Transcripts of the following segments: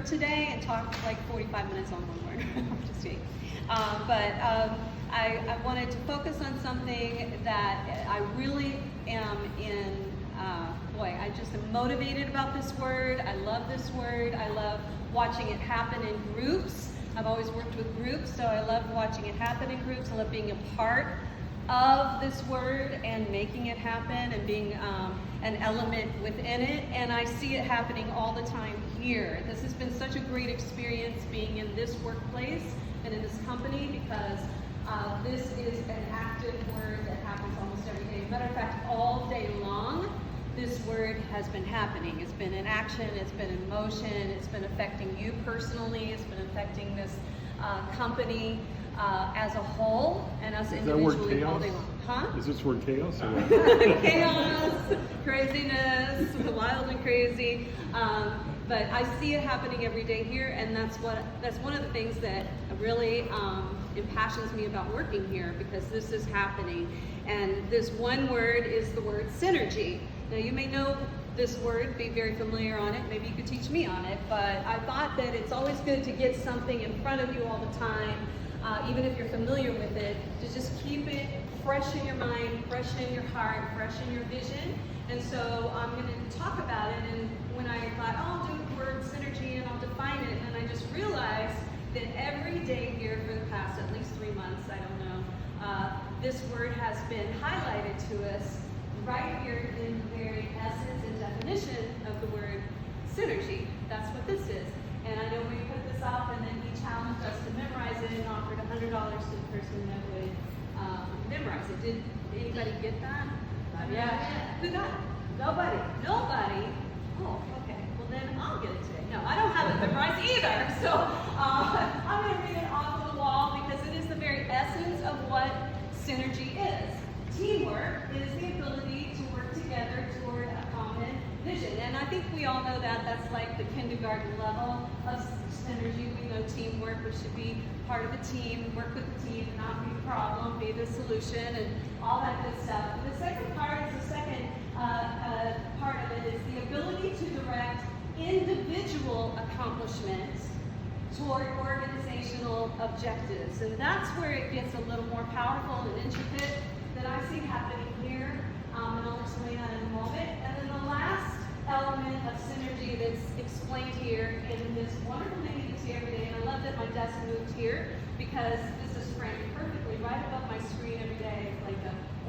word today and talk like 45 minutes on one word. I'm just kidding. I wanted to focus on something that I really am in, I just am motivated about this word. I love this word. I love watching it happen in groups. I've always worked with groups, so I love watching it happen in groups. I love being a part of this word and making it happen and being an element within it. And I see it happening all the time here. This has been such a great experience being in this workplace and in this company, because this is an active word that happens almost every day. Matter of fact, all day long, this word has been happening. It's been in action, it's been in motion, it's been affecting you personally, it's been affecting this company as a whole, and us individually all day long. Huh? Is this word chaos or what? Chaos, craziness, wild and crazy. But I see it happening every day here, and that's one of the things that really impassions me about working here, because this is happening. And this one word is the word synergy. Now you may know this word, be very familiar on it, maybe you could teach me on it, but I thought that it's always good to get something in front of you all the time, even if you're familiar with it, to just keep it fresh in your mind, fresh in your heart, fresh in your vision. And so I'm going to talk about it, and when I thought, oh, I'll do the word synergy and I'll define it, and I just realized that every day here for the past at least 3 months, I don't know, this word has been highlighted to us right here in the very essence and definition of the word synergy. That's what this is. And I know we put this up, and then he challenged us to memorize it and offered $100 to the person that would memorize it. Did anybody get that? Yeah. Who got it? Nobody. Nobody? Oh, okay. Well, then I'll get it today. No, I don't have it memorized either. So I'm going to read it off the wall, because it is the very essence of what synergy is. Teamwork is the ability to work together toward a common vision. And I think we all know that. That's like the kindergarten level of synergy. We know teamwork. We should be part of a team, work with the team, not be the problem, be the solution, and all that good stuff. And the second part is the second part of it is the ability to direct individual accomplishments toward organizational objectives. And that's where it gets a little more powerful and intricate that I see happening here, and I'll explain that in a moment. And then the last element of synergy that's explained here in this wonderful thing you can see every day, and I love that my desk moved here, because this is framed perfectly right above my screen every day, like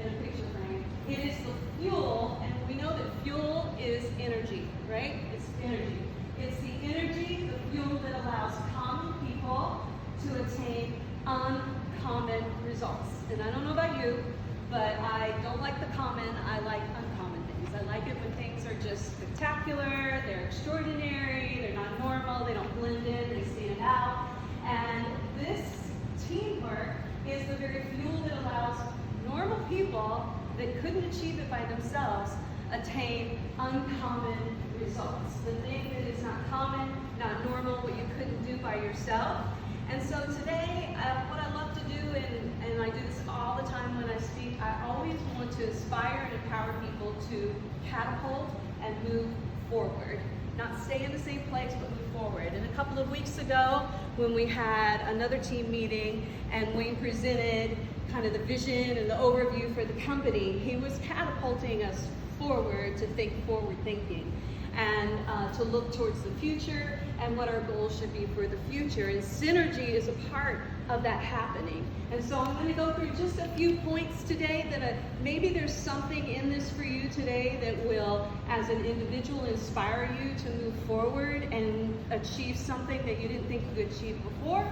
in a picture frame. It is the fuel, and we know that fuel is energy, right? It's energy. It's the energy, the fuel that allows common people to attain uncommon results. And I don't know about you, but I don't like the common, I like uncommon things. I like it when things are just spectacular, they're extraordinary, they're not normal, they don't blend in, they stand out. And this teamwork is the very fuel that allows normal people that couldn't achieve it by themselves attain uncommon results. The thing that is not common, not normal, what you couldn't do by yourself. And so today, what I love to do, and I do this all the time when I speak, I always want to inspire and empower people to catapult and move forward. Not stay in the same place, but move forward. And a couple of weeks ago, when we had another team meeting, and Wayne presented kind of the vision and the overview for the company, he was catapulting us forward to think forward thinking, and to look towards the future and what our goals should be for the future. And synergy is a part of that happening. And so I'm going to go through just a few points today that maybe there's something in this for you today that will, as an individual, inspire you to move forward and achieve something that you didn't think you could achieve before.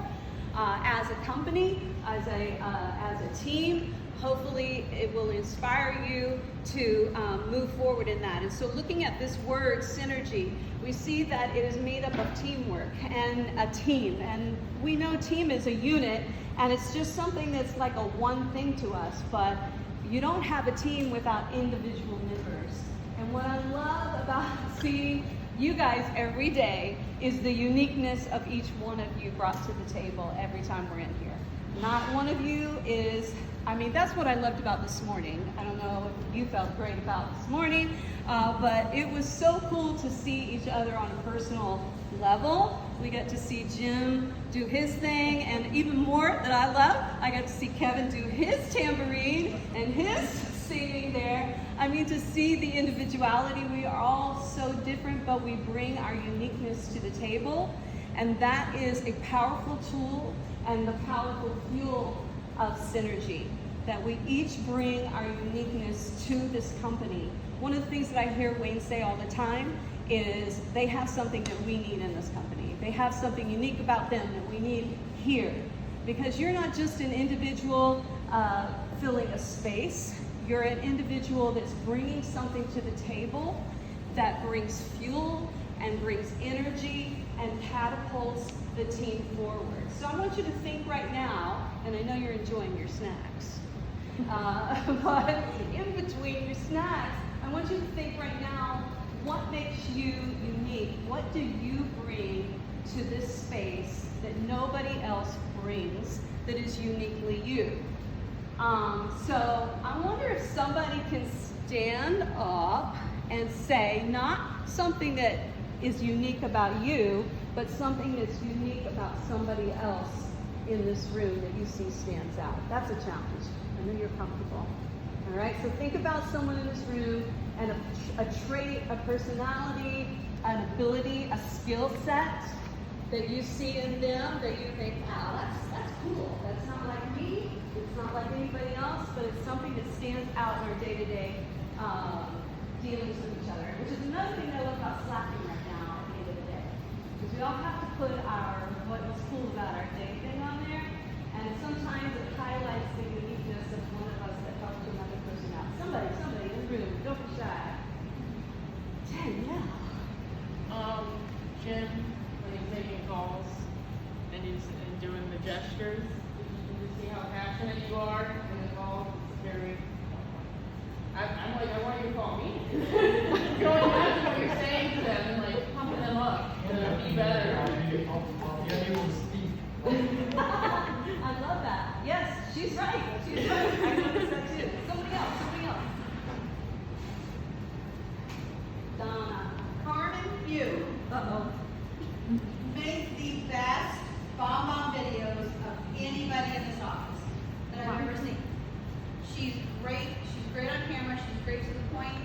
As a company, as a team, hopefully it will inspire you to move forward in that. And so looking at this word, synergy, we see that it is made up of teamwork and a team. And we know team is a unit, and it's just something that's like a one thing to us, but you don't have a team without individual members. And what I love about seeing you guys every day is the uniqueness of each one of you brought to the table every time we're in here. Not one of you is I mean, that's what I loved about this morning. I don't know if you felt great about this morning, but it was so cool to see each other on a personal level. We got to see Jim do his thing, and even more that I love, I got to see Kevin do his tambourine and his singing there. I mean, to see the individuality. We are all so different, but we bring our uniqueness to the table, and that is a powerful tool and the powerful fuel of synergy, that we each bring our uniqueness to this company. One of the things that I hear Wayne say all the time is they have something that we need in this company. They have something unique about them that we need here. Because you're not just an individual filling a space, you're an individual that's bringing something to the table that brings fuel and brings energy and catapults the team forward. So I want you to think right now, and I know you're enjoying your snacks, but in between your snacks, I want you to think right now, what makes you unique? What do you bring to this space that nobody else brings that is uniquely you? So I wonder if somebody can stand up and say, not something that is unique about you, but something that's unique about somebody else in this room that you see stands out. That's a challenge. I know you're comfortable. All right, so think about someone in this room and a trait, a personality, an ability, a skill set that you see in them that you think, wow, that's cool. That's not like me. It's not like anybody else, but it's something that stands out in our day-to-day dealings with each other. Which is another thing I love about slacking right now at the end of the day. Because we all have to put our what was cool about our day thing on there, and sometimes it highlights the uniqueness of one of us that helps another person out. Somebody in the room, don't be shy. Jen, yeah. Jim, when he's taking calls and he's doing the gestures, you see how passionate you are in the calls. It's very. I'm like, I want you to call me. Going back to what you're saying to them and like pumping them up, you know, be better. I love that. Yes, she's right. She's right. I noticed that too. Somebody else. Donna. Carmen, you make the best bomb videos of anybody in this office that I've ever seen. She's great. She's great on camera. She's great to the point.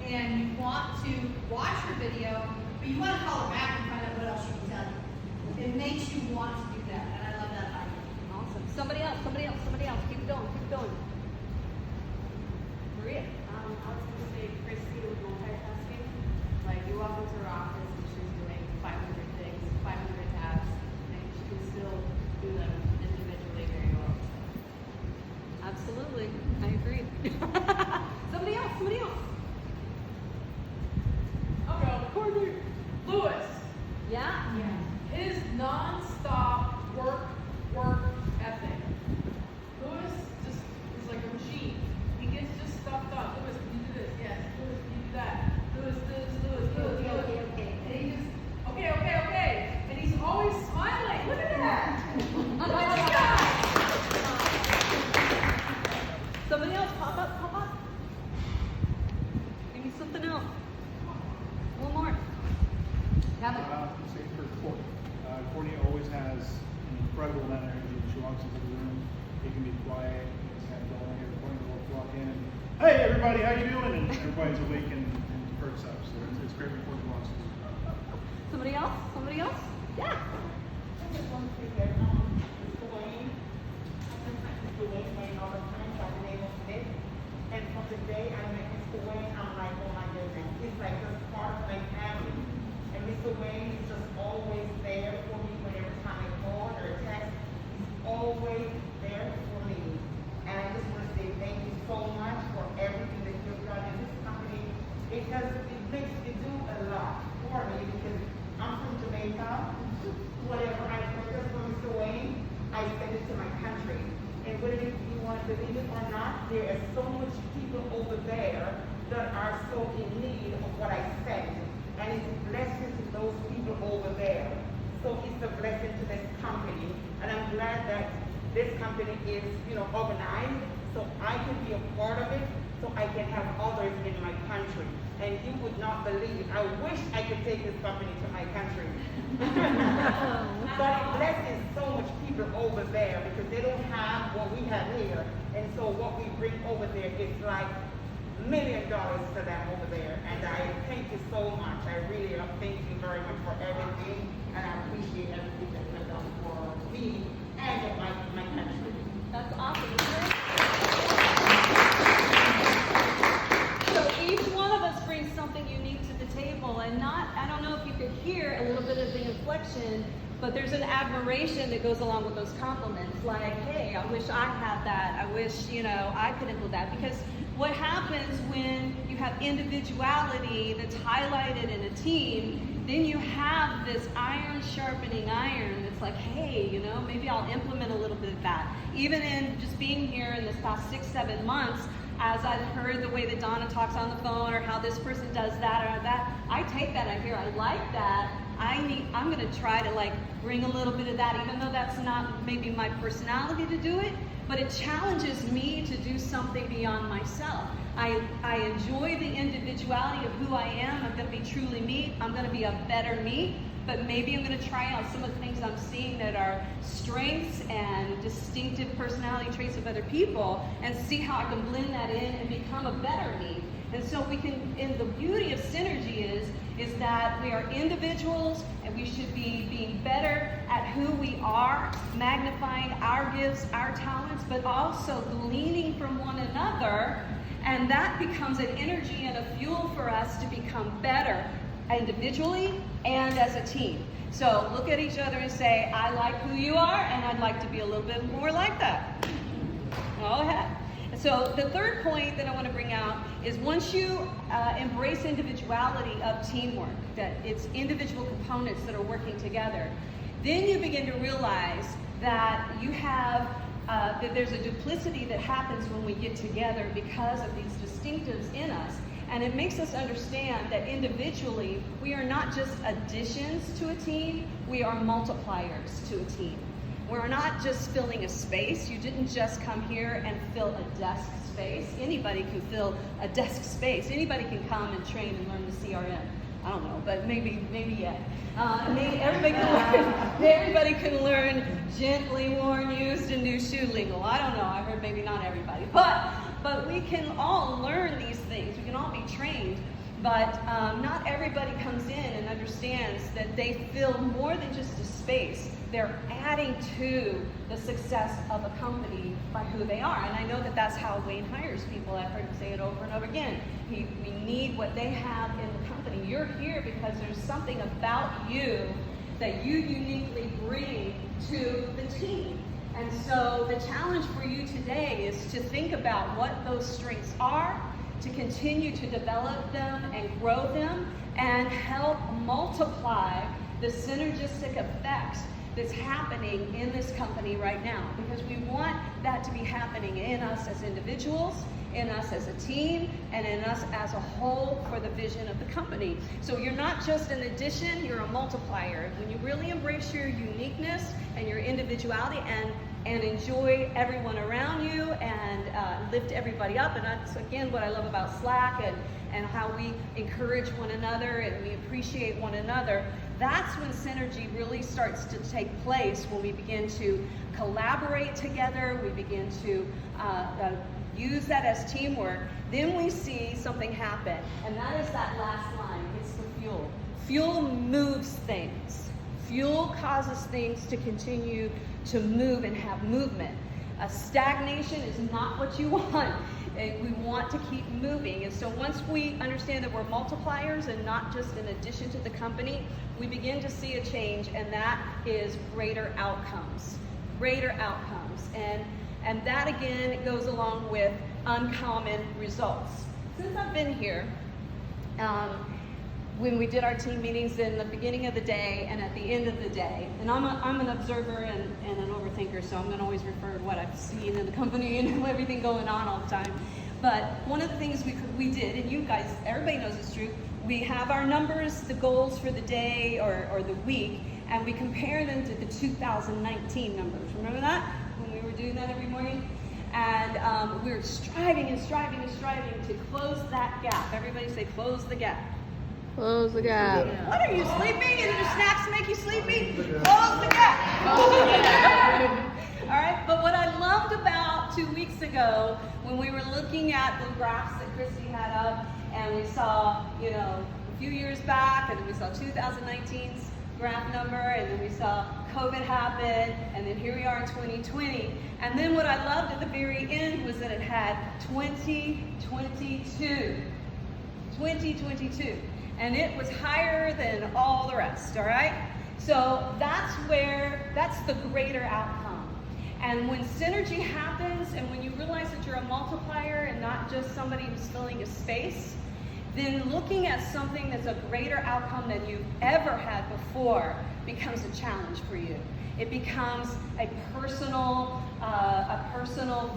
And you want to watch her video, but you want to call her back and find out what else she can tell you. It makes you want to do that, and I love that idea. Awesome. Somebody else. Keep it going. Maria. I was going to say Christy was multitasking. Like, you walk into her office and she's doing 500 things, 500 tabs, and she can still do them individually very well. Absolutely. I agree. Somebody else. I'll go. Courtney Lewis. Yeah? His non-stop work ethic. Lewis just is like a machine. He gets just stuff done. Lewis, can you do this? Yes. Lewis, can you do that? Lewis. Okay. And he just, okay. And he's always smiling. Look at that. Oh my Look at God. that. Somebody else. Pop up. Give me something else. One more. Have it. Say for Courtney. Courtney always has an incredible amount of energy when she walks into the room. It can be quiet, it's kind of dull in here. Courtney will walk in and, hey everybody, how you doing? And everybody's awake and perks up. So it's great when Courtney walks in. Somebody else? Yeah. I just want to say that Mr. Wayne, Mr. Wayne made all the time, so I've been able to live. And from the day I met Mr. Wayne, I'm like, oh my goodness, he's like just part of my family. And Mr. Wayne is just always there for me whenever time I call or text. He's always there for me. And I just want to say thank you so much for everything that you've done in this company, because it makes me do a lot for me, because I'm from Jamaica. Whatever I purchase from Mr. Wayne, I send it to my country. And whether you want to believe it or not, there are so much people over there that are so in need of what I send. And it's a blessing to those people over there. So it's a blessing to this company. And I'm glad that this company is, organized so I can be a part of it, so I can have others in my country. And you would not believe, I wish I could take this company to my country. But it blesses so much people over there because they don't have what we have here. And so what we bring over there is like $1 million to them over there. And I thank you so much. I really thank you very much for everything. And I appreciate everything that you've done for me and my country. That's awesome. So each one of us brings something unique to the table, and I don't know if you could hear a little bit of the inflection, but there's an admiration that goes along with those compliments, like, hey, I wish I had that, I wish, I could implement that, because what happens when you have individuality that's highlighted in a team, then you have this iron sharpening iron that's like, hey, maybe I'll implement a little bit of that. Even in just being here in this past 6-7 months, as I've heard the way that Donna talks on the phone or how this person does that or that, I take that, I hear, I like that, I'm gonna try to bring a little bit of that, even though that's not maybe my personality to do it, but it challenges me to do something beyond myself. I enjoy the individuality of who I am. I'm gonna be truly me, I'm gonna be a better me, but maybe I'm gonna try out some of the things I'm seeing that are strengths and distinctive personality traits of other people and see how I can blend that in and become a better me. And so we can, and the beauty of synergy is that we are individuals and we should be being better at who we are, magnifying our gifts, our talents, but also gleaning from one another. And that becomes an energy and a fuel for us to become better individually and as a team. So look at each other and say, I like who you are and I'd like to be a little bit more like that. Go ahead. So the third point that I want to bring out is once you embrace individuality of teamwork, that it's individual components that are working together, then you begin to realize that you have, that there's a duplicity that happens when we get together because of these distinctives in us. And it makes us understand that individually, we are not just additions to a team, we are multipliers to a team. We're not just filling a space. You didn't just come here and fill a desk space. Anybody can fill a desk space. Anybody can come and train and learn the CRM. I don't know, but maybe yet. Maybe everybody can learn gently worn, used, and new shoe lingo. I don't know. I heard maybe not everybody, but we can all learn these things. We can all be trained. But not everybody comes in and understands that they fill more than just a space. They're adding to the success of a company by who they are. And I know that that's how Wayne hires people. I've heard him say it over and over again. We need what they have in the company. You're here because there's something about you that you uniquely bring to the team. And so the challenge for you today is to think about what those strengths are, to continue to develop them and grow them, and help multiply the synergistic effects that's happening in this company right now, because we want that to be happening in us as individuals, in us as a team, and in us as a whole for the vision of the company. So you're not just an addition, you're a multiplier. When you really embrace your uniqueness and your individuality and enjoy everyone around you and lift everybody up, and that's again what I love about Slack and how we encourage one another and we appreciate one another. That's when synergy really starts to take place, when we begin to collaborate together, we begin to use that as teamwork. Then we see something happen, and that is that last line. It's the fuel. Fuel moves things. Fuel causes things to continue to move and have movement. A stagnation is not what you want. We want to keep moving. And so once we understand that we're multipliers and not just an addition to the company, we begin to see a change, and that is greater outcomes. Greater outcomes. And that again goes along with uncommon results. Since I've been here, when we did our team meetings in the beginning of the day and at the end of the day, and I'm an observer and an overthinker, so I'm going to always refer to what I've seen in the company and everything going on all the time. But one of the things we did, and you guys, everybody knows it's true, we have our numbers, the goals for the day or the week, and we compare them to the 2019 numbers. Remember that? When we were doing that every morning? And we're striving and striving and striving to close that gap. Everybody say, close the gap. Close the gap. What are you sleeping? And your snacks make you sleepy? Close the gap. All right, but what I loved about 2 weeks ago when we were looking at the graphs that Christy had up, and we saw, you know, a few years back, and then we saw 2019's graph number, and then we saw COVID happen, and then here we are in 2020. And then what I loved at the very end was that it had 2022. 2022. And it was higher than all the rest, all right? So that's the greater outcome. And when synergy happens, and when you realize that you're a multiplier and not just somebody who's filling a space, then looking at something that's a greater outcome than you've ever had before becomes a challenge for you. It becomes a personal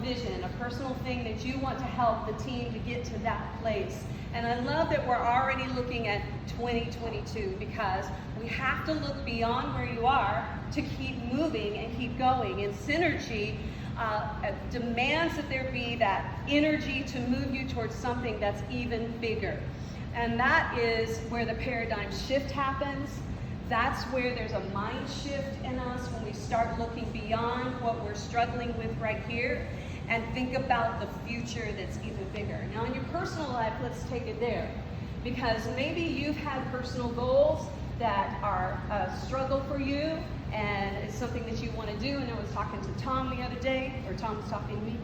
vision, a personal thing that you want to help the team to get to that place. And I love that we're already looking at 2022 because we have to look beyond where you are to keep moving and keep going. And synergy demands that there be that energy to move you towards something that's even bigger. And that is where the paradigm shift happens. That's where there's a mind shift in us when we start looking beyond what we're struggling with right here and think about the future that's even bigger. Now in your personal life, let's take it there. Because maybe you've had personal goals that are a struggle for you and it's something that you want to do. And I was talking to Tom the other day, or Tom was talking to me,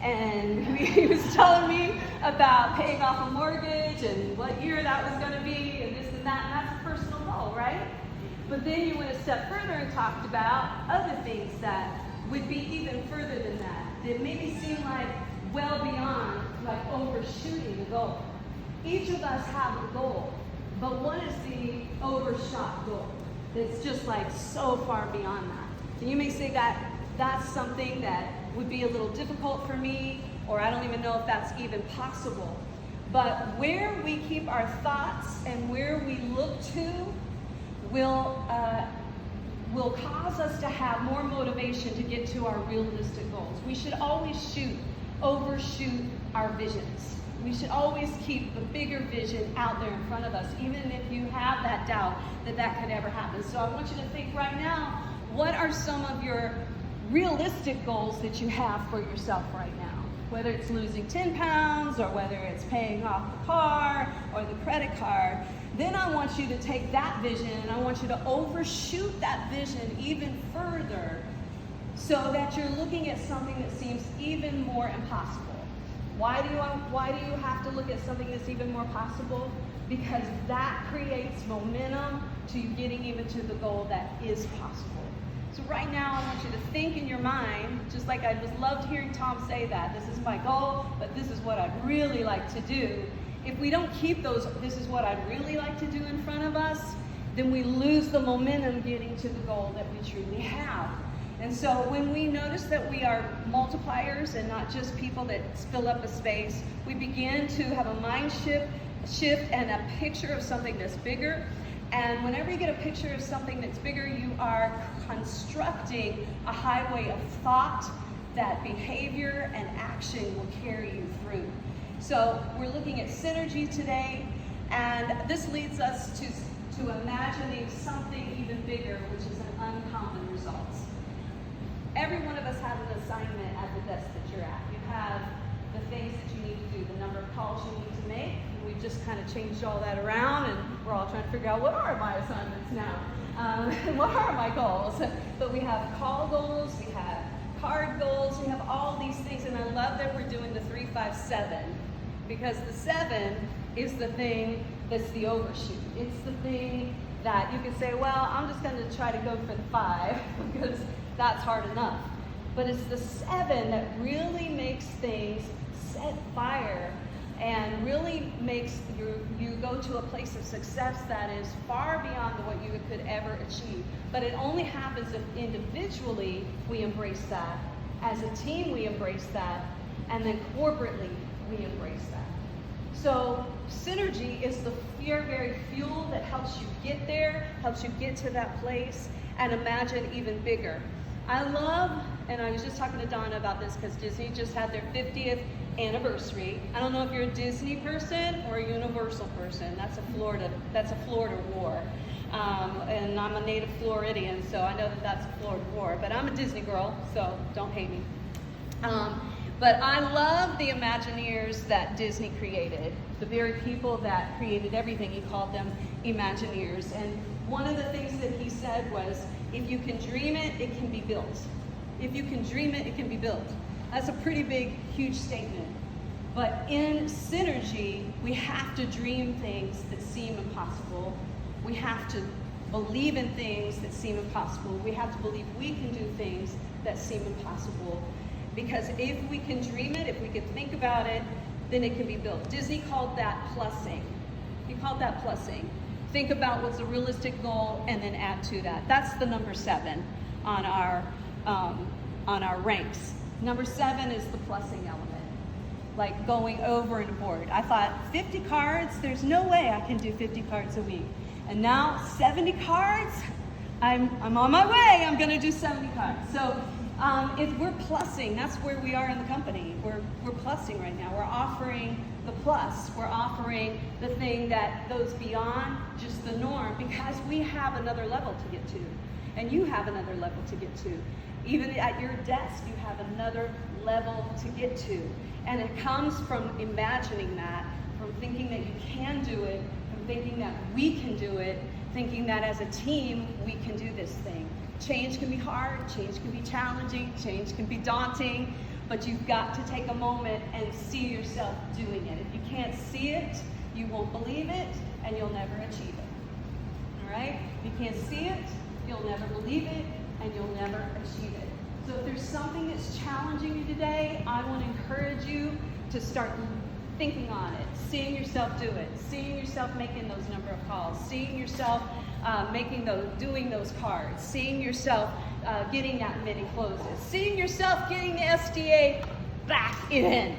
and he was telling me about paying off a mortgage and what year that was going to be and this and that, and that's a personal goal, right? But then you went a step further and talked about other things that would be even further than that maybe seem like well beyond, like overshooting the goal. Each of us have a goal, but what is the overshot goal? That's just like so far beyond that. And you may say that that's something that would be a little difficult for me, or I don't even know if that's even possible. But where we keep our thoughts and where we look to will cause us to have more motivation to get to our realistic goals. We should always overshoot our visions. We should always keep the bigger vision out there in front of us, even if you have that doubt that that could ever happen. So I want you to think right now, what are some of your realistic goals that you have for yourself right now? Whether it's losing 10 pounds or whether it's paying off the car or the credit card. Then I want you to take that vision and I want you to overshoot that vision even further so that you're looking at something that seems even more impossible. Why do you have to look at something that's even more possible? Because that creates momentum to you getting even to the goal that is possible. So right now I want you to think in your mind, just like I just loved hearing Tom say that, this is my goal, but this is what I'd really like to do. If we don't keep those, this is what I'd really like to do in front of us, then we lose the momentum getting to the goal that we truly have. And so when we notice that we are multipliers and not just people that fill up a space, we begin to have a mind shift and a picture of something that's bigger. And whenever you get a picture of something that's bigger, you are constructing a highway of thought that behavior and action will carry you through. So we're looking at synergy today, and this leads us to imagining something even bigger, which is an uncommon results. Every one of us has an assignment at the desk that you're at. You have the things that you need to do, the number of calls you need to make. And we've just kind of changed all that around, and we're all trying to figure out what are my assignments now? What are my goals? But we have call goals, we have card goals, we have all these things, and I love that we're doing the 3, 5, 7. Because the 7 is the thing that's the overshoot. It's the thing that you can say, well, I'm just going to try to go for the 5 because that's hard enough. But it's the 7 that really makes things set fire and really makes you go to a place of success that is far beyond what you could ever achieve. But it only happens if individually we embrace that, as a team we embrace that, and then corporately we embrace that. So synergy is the very fuel that helps you get there, helps you get to that place and imagine even bigger. I love, and I was just talking to Donna about this because Disney just had their 50th anniversary. I don't know if you're a Disney person or a Universal person. That's a Florida war. And I'm a native Floridian, so I know that that's a Florida war. But I'm a Disney girl, so don't hate me. But I love the Imagineers that Disney created. The very people that created everything, he called them Imagineers. And one of the things that he said was, if you can dream it, it can be built. If you can dream it, it can be built. That's a pretty big, huge statement. But in synergy, we have to dream things that seem impossible. We have to believe in things that seem impossible. We have to believe we can do things that seem impossible. Because if we can dream it, if we can think about it, then it can be built. Disney called that plussing. He called that plussing. Think about what's a realistic goal and then add to that. That's the number 7 on our ranks. Number 7 is the plussing element, like going over and aboard. I thought 50 cards, there's no way I can do 50 cards a week. And now 70 cards, I'm on my way. I'm gonna do 70 cards. So if we're plussing, that's where we are in the company. We're plussing right now. We're offering the plus. We're offering the thing that goes beyond just the norm because we have another level to get to. And you have another level to get to. Even at your desk, you have another level to get to. And it comes from imagining that, from thinking that you can do it, from thinking that we can do it, thinking that as a team, we can do this thing. Change can be hard, change can be challenging, change can be daunting, but you've got to take a moment and see yourself doing it. If you can't see it, you won't believe it, and you'll never achieve it. All right? If you can't see it, you'll never believe it, and you'll never achieve it. So if there's something that's challenging you today, I want to encourage you to start thinking on it, seeing yourself do it, seeing yourself making those number of calls, seeing yourself doing those cards, seeing yourself getting that many closes, seeing yourself getting the SDA back in.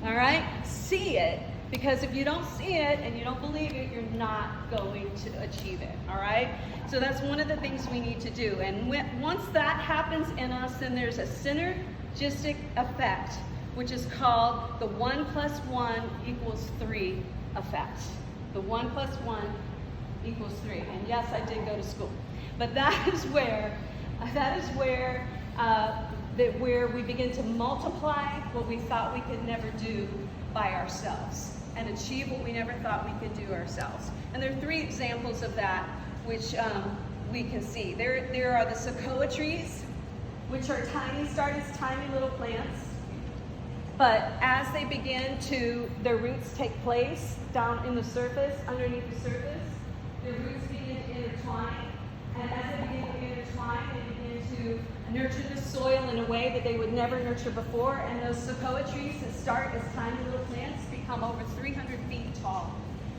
All right? See it, because if you don't see it and you don't believe it, you're not going to achieve it. All right? So that's one of the things we need to do. And once that happens in us, then there's a synergistic effect, which is called the 1 + 1 = 3 effect. The 1 + 1 = 3. And yes, I did go to school. But that is where we begin to multiply what we thought we could never do by ourselves and achieve what we never thought we could do ourselves. And there are 3 examples of that which we can see. There are the sequoia trees, which are tiny, start as tiny little plants. But as they begin to, their roots take place down in the surface, underneath the surface, their roots begin to intertwine. And as they begin to intertwine, they begin to nurture the soil in a way that they would never nurture before. And those sequoia trees that start as tiny little plants become over 300 feet tall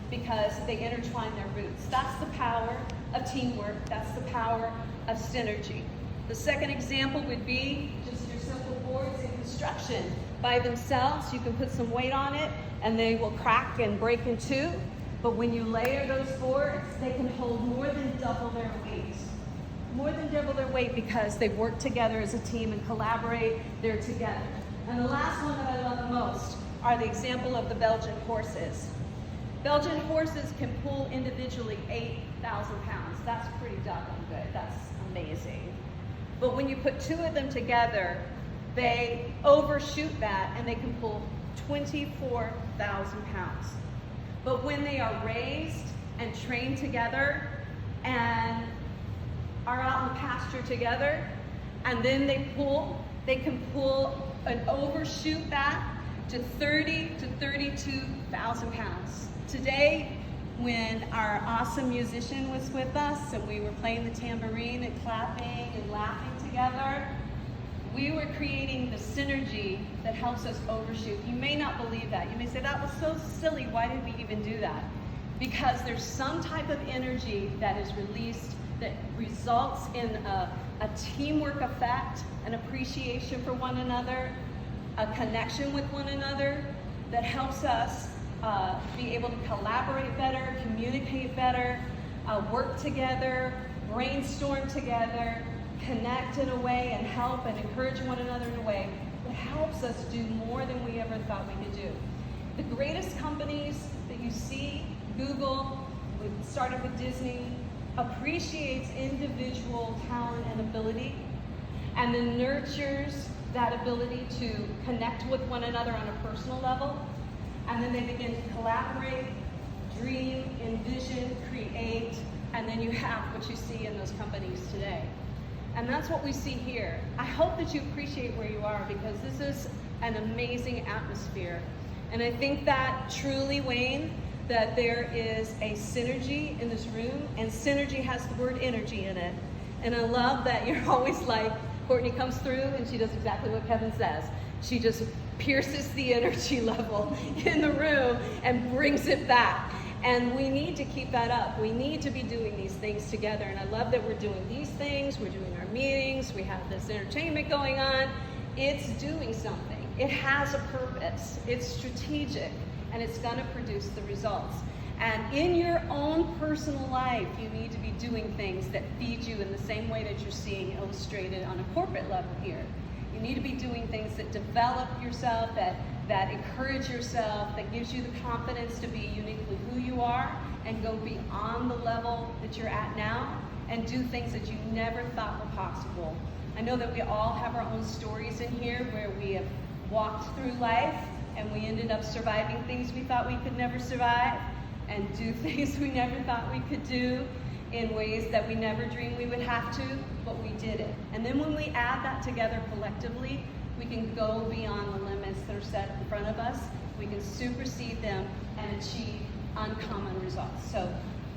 because they intertwine their roots. That's the power of teamwork. That's the power of synergy. The second example would be just your simple boards in construction. By themselves, you can put some weight on it and they will crack and break in 2. But when you layer those boards, they can hold more than double their weight. More than double their weight because they work together as a team and collaborate, they're together. And the last one that I love the most are the example of the Belgian horses. Belgian horses can pull individually 8,000 pounds. That's pretty doggone good. That's amazing. But when you put 2 of them together, they overshoot that and they can pull 24,000 pounds. But when they are raised and trained together and are out in the pasture together, and then they can pull and overshoot that to 30 to 32,000 pounds. Today, when our awesome musician was with us and we were playing the tambourine and clapping and laughing together, we were creating the synergy that helps us overshoot. You may not believe that. You may say, that was so silly. Why did we even do that? Because there's some type of energy that is released that results in a teamwork effect, an appreciation for one another, a connection with one another that helps us be able to collaborate better, communicate better, work together, brainstorm together, connect in a way and help and encourage one another in a way that helps us do more than we ever thought we could do. The greatest companies that you see, Google, we started with Disney, appreciates individual talent and ability, and then nurtures that ability to connect with one another on a personal level, and then they begin to collaborate, dream, envision, create, and then you have what you see in those companies today. And that's what we see here. I hope that you appreciate where you are, because this is an amazing atmosphere. And I think that truly, Wayne, that there is a synergy in this room, and synergy has the word energy in it. And I love that you're always like, Courtney comes through and she does exactly what Kevin says. She just pierces the energy level in the room and brings it back. And we need to keep that up. We need to be doing these things together. And I love that we're doing these things. We're doing our meetings. We have this entertainment going on. It's doing something. It has a purpose. It's strategic. And it's going to produce the results. And in your own personal life, you need to be doing things that feed you in the same way that you're seeing illustrated on a corporate level here. You need to be doing things that develop yourself, that encourage yourself, that gives you the confidence to be uniquely who you are and go beyond the level that you're at now and do things that you never thought were possible. I know that we all have our own stories in here where we have walked through life and we ended up surviving things we thought we could never survive and do things we never thought we could do in ways that we never dreamed we would have to, but we did it. And then when we add that together collectively, we can go beyond the limits that are set in front of us. We can supersede them and achieve uncommon results. So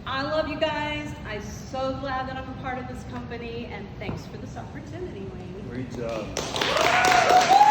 I love you guys. I'm so glad that I'm a part of this company, and thanks for this opportunity, Wayne. Great job.